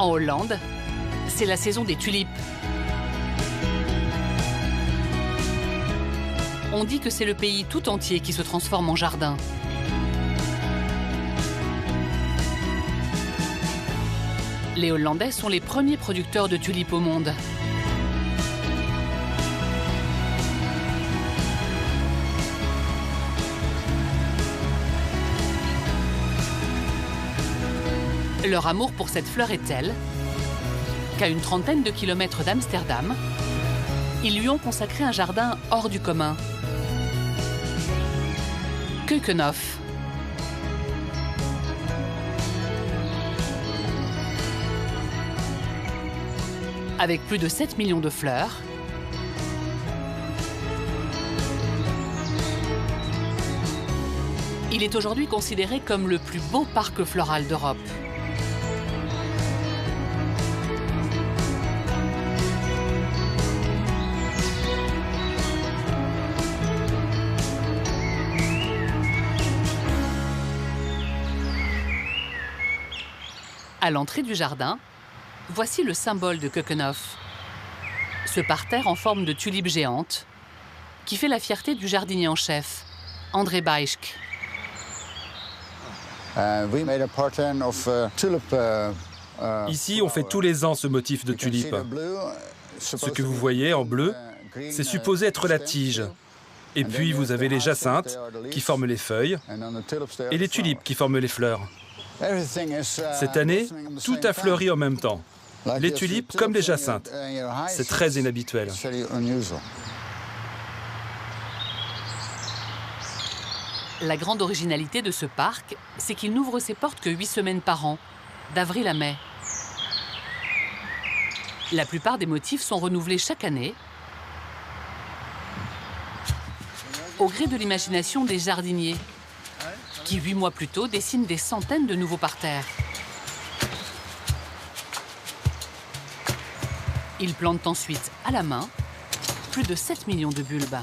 En Hollande, c'est la saison des tulipes. On dit que c'est le pays tout entier qui se transforme en jardin. Les Hollandais sont les premiers producteurs de tulipes au monde. Leur amour pour cette fleur est tel qu'à une trentaine de kilomètres d'Amsterdam, ils lui ont consacré un jardin hors du commun. Keukenhof. Avec plus de 7 millions de fleurs, il est aujourd'hui considéré comme le plus beau parc floral d'Europe. À l'entrée du jardin, voici le symbole de Keukenhof. Ce parterre en forme de tulipe géante qui fait la fierté du jardinier en chef, André Bijsk. Ici, on fait tous les ans ce motif de tulipe. Ce que vous voyez en bleu, c'est supposé être la tige. Et puis, vous avez les jacinthes qui forment les feuilles et les tulipes qui forment les fleurs. Cette année, tout a fleuri en même temps. Les tulipes comme les jacinthes. C'est très inhabituel. La grande originalité de ce parc, c'est qu'il n'ouvre ses portes que 8 semaines par an, d'avril à mai. La plupart des motifs sont renouvelés chaque année, au gré de l'imagination des jardiniers, qui 8 mois plus tôt dessinent des centaines de nouveaux parterres. Ils plantent ensuite à la main plus de 7 millions de bulbes.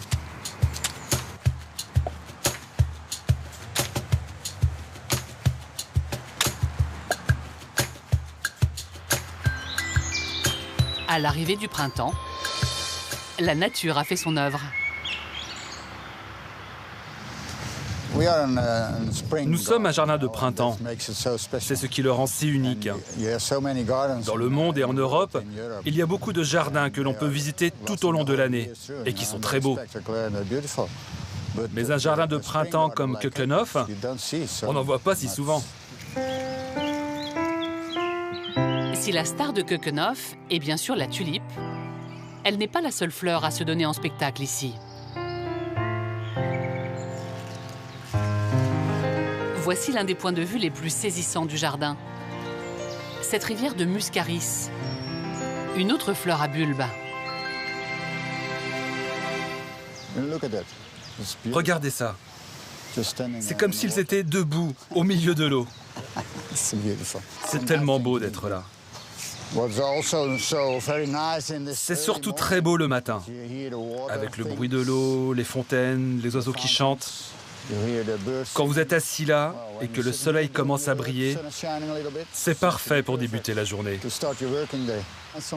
À l'arrivée du printemps, la nature a fait son œuvre. Nous sommes un jardin de printemps. C'est ce qui le rend si unique. Dans le monde et en Europe, il y a beaucoup de jardins que l'on peut visiter tout au long de l'année et qui sont très beaux. Mais un jardin de printemps comme Keukenhof, on n'en voit pas si souvent. Si la star de Keukenhof est bien sûr la tulipe, elle n'est pas la seule fleur à se donner en spectacle ici. Voici l'un des points de vue les plus saisissants du jardin. Cette rivière de Muscaris, une autre fleur à bulbes. Regardez ça. C'est comme s'ils étaient debout au milieu de l'eau. C'est tellement beau d'être là. C'est surtout très beau le matin, avec le bruit de l'eau, les fontaines, les oiseaux qui chantent. Quand vous êtes assis là et que le soleil commence à briller, c'est parfait pour débuter la journée.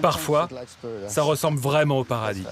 Parfois, ça ressemble vraiment au paradis.